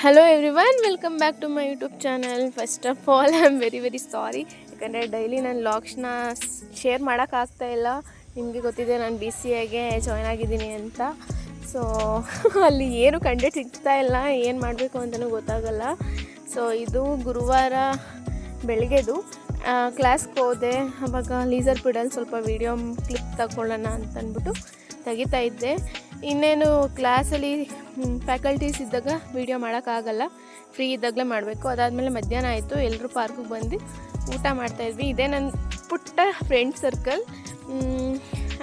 Hello everyone, welcome back to my YouTube channel. First of all I am very sorry, ಯಾಕಂದರೆ daily ನಾನು ವ್ಲಾಗ್ಸ್ನ share ಮಾಡೋಕ್ಕಾಗ್ತಾ ಇಲ್ಲ. ನಿಮಗೆ ಗೊತ್ತಿದೆ ನಾನು BCAಗೆ ಜಾಯ್ನ್ ಆಗಿದ್ದೀನಿ ಅಂತ. ಸೊ ಅಲ್ಲಿ ಏನು ಕಂಟೆಂಟ್ ಸಿಗ್ತಾ ಇಲ್ಲ, ಏನು ಮಾಡಬೇಕು ಅಂತಲೂ ಗೊತ್ತಾಗಲ್ಲ. ಸೊ ಇದು ಗುರುವಾರ ಬೆಳಗ್ಗೆದು ಕ್ಲಾಸ್ಗೆ ಹೋದೆ. ಆವಾಗ ಲೀಸರ್ ಪಿಡಲ್ಲಿ ಸ್ವಲ್ಪ ವೀಡಿಯೋ ಕ್ಲಿಪ್ ತಗೊಳ್ಳೋಣ ಅಂತಂದ್ಬಿಟ್ಟು ತೆಗಿತಾ ಇದ್ದೆ. ಇನ್ನೇನು ಕ್ಲಾಸಲ್ಲಿ ಫ್ಯಾಕಲ್ಟೀಸ್ ಇದ್ದಾಗ ವೀಡಿಯೋ ಮಾಡೋಕ್ಕಾಗಲ್ಲ, ಫ್ರೀ ಇದ್ದಾಗಲೇ ಮಾಡಬೇಕು. ಅದಾದಮೇಲೆ ಮಧ್ಯಾಹ್ನ ಆಯಿತು, ಎಲ್ಲರೂ ಪಾರ್ಕಿಗೆ ಬಂದು ಊಟ ಮಾಡ್ತಾಯಿದ್ವಿ. ಇದೇ ನನ್ನ ಪುಟ್ಟ ಫ್ರೆಂಡ್ ಸರ್ಕಲ್.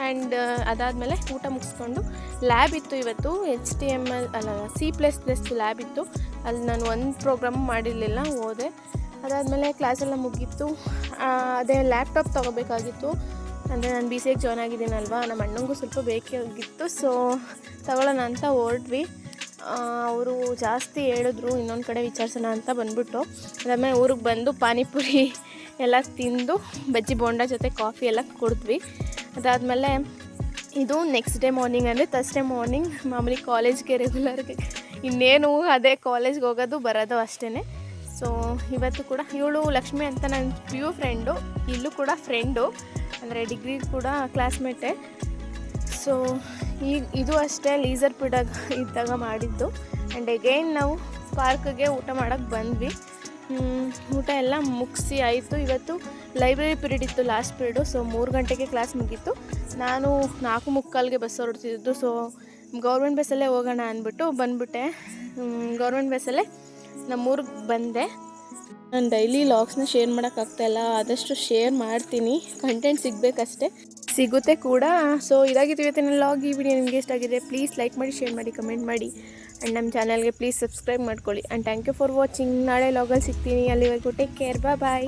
ಆ್ಯಂಡ್ ಅದಾದಮೇಲೆ ಊಟ ಮುಗಿಸ್ಕೊಂಡು ಲ್ಯಾಬ್ ಇತ್ತು ಇವತ್ತು, HTML C++ ಲ್ಯಾಬ್ ಇತ್ತು. ಅಲ್ಲಿ ನಾನು ಒಂದು ಪ್ರೋಗ್ರಾಮ್ ಮಾಡಿರಲಿಲ್ಲ, ಹೋದೆ. ಅದಾದಮೇಲೆ ಕ್ಲಾಸೆಲ್ಲ ಮುಗೀತು. ಅದೇ ಲ್ಯಾಪ್ಟಾಪ್ ತೊಗೋಬೇಕಾಗಿತ್ತು. ಅಂದರೆ ನಾನು BCAಗೆ ಜಾಯ್ನ್ ಆಗಿದ್ದೀನಲ್ವ, ನಮ್ಮ ಅಣ್ಣಂಗೂ ಸ್ವಲ್ಪ ಬೇಕಾಗಿತ್ತು. ಸೊ ತಗೊಳ್ಳೋಣ ಅಂತ ಹೊರಡ್ವಿ. ಅವರು ಜಾಸ್ತಿ ಹೇಳಿದ್ರು, ಇನ್ನೊಂದು ಕಡೆ ವಿಚಾರಿಸೋಣ ಅಂತ ಬಂದ್ಬಿಟ್ಟು. ಅದಾದಮೇಲೆ ಊರಿಗೆ ಬಂದು ಪಾನಿಪುರಿ ಎಲ್ಲ ತಿಂದು ಬಜ್ಜಿ ಬೋಂಡ ಜೊತೆ ಕಾಫಿ ಎಲ್ಲ ಕುಡಿದ್ವಿ. ಅದಾದಮೇಲೆ ಇದು ನೆಕ್ಸ್ಟ್ ಡೇ ಮಾರ್ನಿಂಗ್, ಅಂದರೆ ಥರ್ಸ್ಡೇ ಮಾರ್ನಿಂಗ್. ಮಾಮೂಲಿ ಕಾಲೇಜ್ಗೆ ರೆಗ್ಯುಲರ್ಗೆ ಇನ್ನೇನು ಅದೇ ಕಾಲೇಜ್ಗೆ ಹೋಗೋದು ಬರೋದು ಅಷ್ಟೇ. ಸೊ ಇವತ್ತು ಕೂಡ ಇವಳು ಲಕ್ಷ್ಮಿ ಅಂತ ನನ್ನ PU ಫ್ರೆಂಡು, ಇಲ್ಲೂ ಕೂಡ ಫ್ರೆಂಡು, ಅಂದರೆ ಡಿಗ್ರಿ ಕೂಡ ಕ್ಲಾಸ್ಮೇಟೆ. ಸೊ ಇದು ಅಷ್ಟೇ ಲೀಸರ್ ಪಿಡಾಗ ಇದ್ದಾಗ ಮಾಡಿದ್ದು. ಆ್ಯಂಡ್ ಅಗೈನ್ ನಾವು ಪಾರ್ಕ್ಗೆ ಊಟ ಮಾಡೋಕ್ಕೆ ಬಂದ್ವಿ. ಊಟ ಎಲ್ಲ ಮುಗಿಸಿ ಆಯಿತು. ಇವತ್ತು ಲೈಬ್ರರಿ ಪೀರಿಯಡ್ ಇತ್ತು, ಲಾಸ್ಟ್ ಪೀರಿಯಡು. ಸೊ 3 ಗಂಟೆಗೆ ಕ್ಲಾಸ್ ಮುಗೀತು. ನಾನು 4:45ಗೆ ಬಸ್ ಹೊರಡ್ತಿದ್ದು. ಸೊ ಗೌರ್ಮೆಂಟ್ ಬಸ್ಸಲ್ಲೇ ಹೋಗೋಣ ಅಂದ್ಬಿಟ್ಟು ಬಂದುಬಿಟ್ಟೆ. ಗೌರ್ಮೆಂಟ್ ಬಸ್ಸಲ್ಲೇ ನಮ್ಮೂರಿಗೆ ಬಂದೆ. ನಾನು ಡೈಲಿ ಲಾಗ್ಸ್ನ ಶೇರ್ ಮಾಡೋಕ್ಕಾಗ್ತಾಯಿಲ್ಲ, ಆದಷ್ಟು ಶೇರ್ ಮಾಡ್ತೀನಿ, ಕಂಟೆಂಟ್ ಸಿಗಬೇಕಷ್ಟೆ, ಸಿಗುತ್ತೆ ಕೂಡ. ಸೊ ಇದಾಗಿತ್ತು ಇವತ್ತಿನ ಲಾಗ್. ಈ ವಿಡಿಯೋ ನಿಮಗೆ ಇಷ್ಟ ಆಗಿದೆ, ಪ್ಲೀಸ್ ಲೈಕ್ ಮಾಡಿ, ಶೇರ್ ಮಾಡಿ, ಕಮೆಂಟ್ ಮಾಡಿ. ಆ್ಯಂಡ್ ನಮ್ಮ ಚಾನಲ್ಗೆ ಪ್ಲೀಸ್ ಸಬ್ಸ್ಕ್ರೈಬ್ ಮಾಡ್ಕೊಳ್ಳಿ. And thank you for watching. ನಾಳೆ ಲಾಗಲ್ಲಿ ಸಿಗ್ತೀನಿ. ಅಲ್ಲಿವರೆಗೂ ಟೇಕ್ ಕೇರ್, ಬಾಯ್.